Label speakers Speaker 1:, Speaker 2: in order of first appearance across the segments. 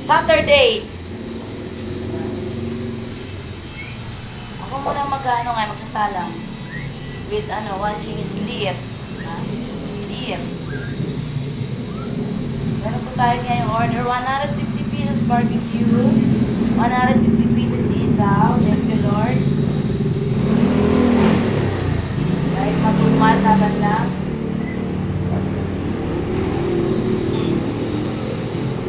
Speaker 1: Saturday. Ako muna mag-ano nga, magsasalang. With watching Sleep. Sleep. Meron po tayo ngayong order. 150 pesos barbecue. 150 pieces isaw. Thank you, Lord. Kahit matumal, laban lang.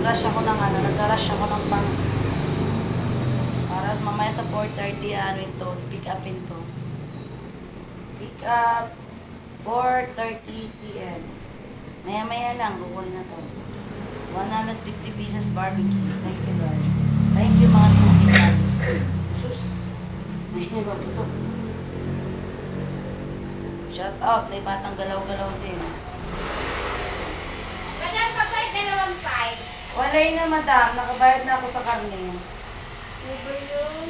Speaker 1: Rush ako ng nag-rush ako ng pang para mamaya sa 4:30 ito, pick upin to. Pick up 4:30 p.m. Maya-maya lang, kukunin na to. 150 pieces barbecue. Thank you, Lord. Thank you, mga suki. Sus. May iba po to. Shout out, may batang galaw-galaw din.
Speaker 2: Madam, pagkain dalawang five.
Speaker 1: Walay na, madam. Nakabayad na ako sa karne.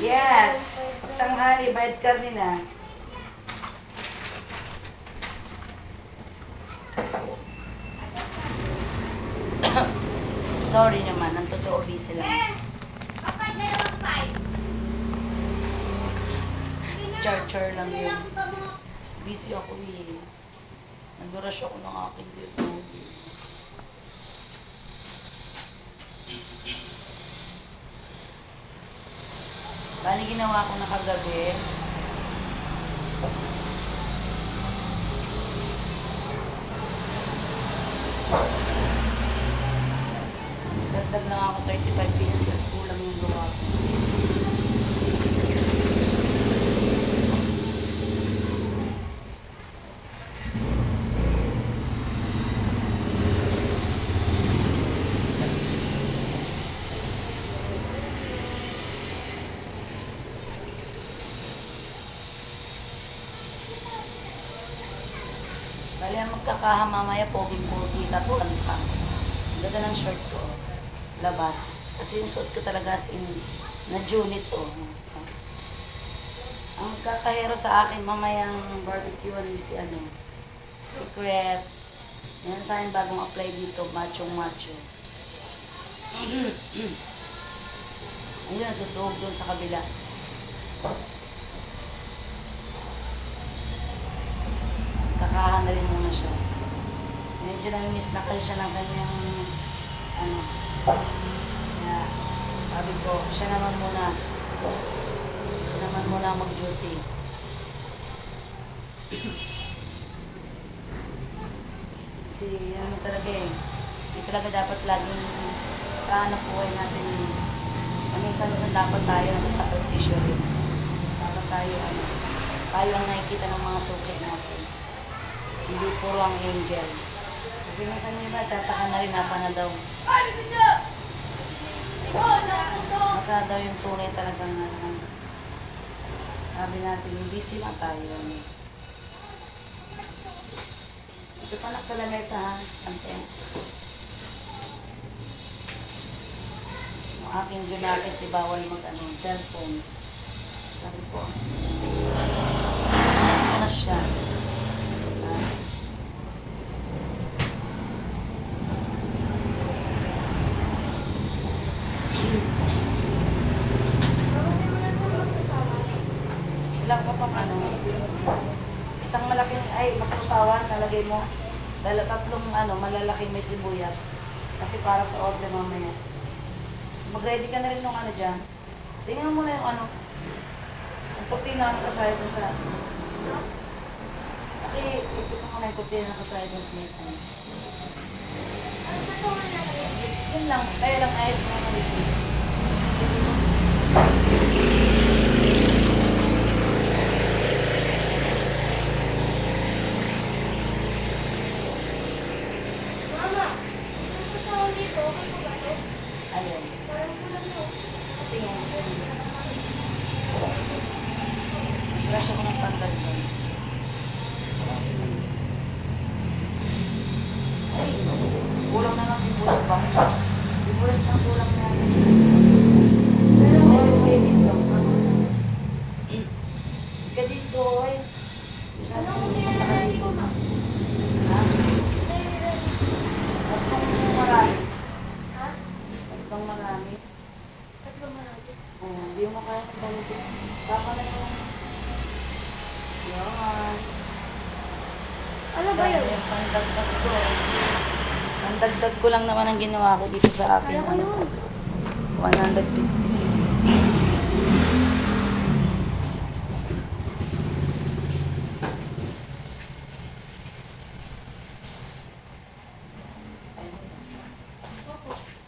Speaker 1: Yes. Pagtanghali, bayad karne na. Sorry naman, ang totoo busy lang.
Speaker 2: Pagkain dalawang five.
Speaker 1: Char-char lang yun. Busy ako eh. Nag-rush ako ng aking dito. Bali ginawa ko na kagabi. Dagdag lang ako 35 pesos. Kulang yung gawa ko. Bali ang magkakaha mamaya, poging-pogi, tato, ano ka. Ang ganda ng short ko. Labas. Kasi yung suot ko talaga as in, na-junit to. Ang magkakahero sa akin mamayang barbecue si Secret. Yan sa akin bagong apply dito, macho-macho. Ayun, natutuhog doon sa kabila. Kakahan na rin muna siya. Medyo nang-miss na kayo siya ng kanyang kaya sabi ko, siya naman muna mag-duty. Kasi talaga hindi talaga dapat laging sa buhay natin minsan dapat tayo sa issue rin. Dapat tayo ang nakikita ng mga suki natin. Hindi puro ang angel. Kasi minsan yung iba, tataka na rin, nasa na daw. Nasa daw yung tunay talagang sabi natin, busy lang tayo. Ito pa sa lamesa ha, content. Ang aking ginake si bawal cellphone. Sabi ko, mas mo na siya. Ilang pa pang isang malaking, mas usawan, nalagay mo. Tatlong malalaking may sibuyas. Kasi para sa order mamaya. So, mag-ready ka na rin nung dyan. Tingnan mo na yung ang puti na nakasaya dun sa ito ko na yung puti na nakasaya dun sa net.
Speaker 2: Ano sa tungan na rin?
Speaker 1: Yun lang, kaya lang ayos mo na rin.
Speaker 2: Mama, gusto sa dito, okay po ba ito?
Speaker 1: Ayun.
Speaker 2: Parang kulang mo.
Speaker 1: Tingnan mo. Brush ako ng pantal doon. Ay, kulang na lang sibuyas ba? Sibuyas na kulang na. Pero may dito. Ika dito, ay.
Speaker 2: Ano kung nilalaman ko, ma?
Speaker 1: Ha?
Speaker 2: Nilalaman ko.
Speaker 1: Tatlong marami.
Speaker 2: Ha?
Speaker 1: Tatlong marami. pandagdag ko. Pandagdag ko lang naman ang ginawa ko dito sa akin.
Speaker 2: Kaya ko yun.
Speaker 1: 150 pieces.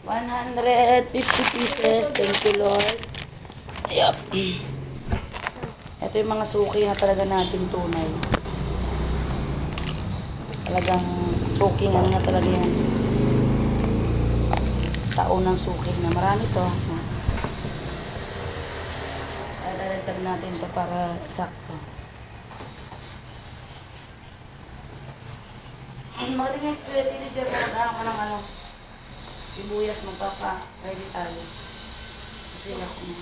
Speaker 1: $150. Thank you, Lord. Yup. Ito yung mga suki na talaga natin tunay. Talagang suki ano na talaga yan. Taon ng suki na marami to. Ay, dadagdag natin to para sakto. Magaling yung teenager na mag-ano ka ng ano. Sibuyas, magpapa-ready tayo. Kasi ako na.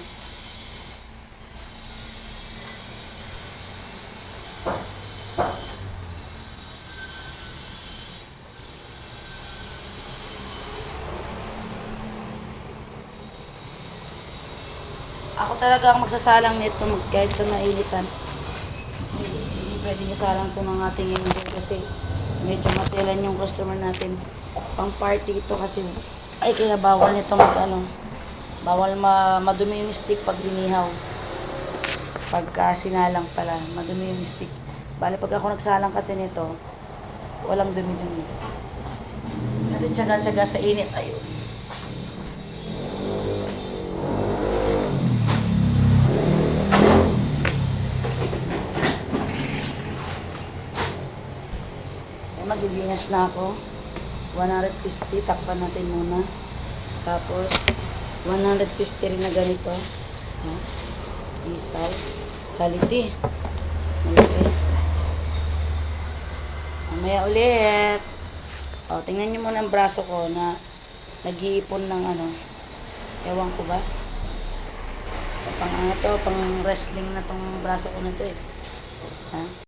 Speaker 1: Ako talaga ang magsasalang nito kahit sa mainitan. Hindi pwede salang to ng ating angel kasi medyo maselan yung customer natin. Pang party ito kasi ay kaya bawal nito mag-ano. Bawal madumi yung stick pag binihaw. Pagka sinalang pala, madumi yung stick. Bale pag ako nagsalang kasi nito, walang dumi-dumi. Kasi tsaga-tsaga sa init, ayun. Magbibingas na ako. 150, takpan natin muna. Tapos, 150 rin na ganito. Isaw. Quality. Malaki. Mamaya ulit. O, tingnan nyo muna ang braso ko na nag-iipon ng ano. Ewan ko ba? Pang ano to, pang wrestling na tong braso ko na to eh. Ha?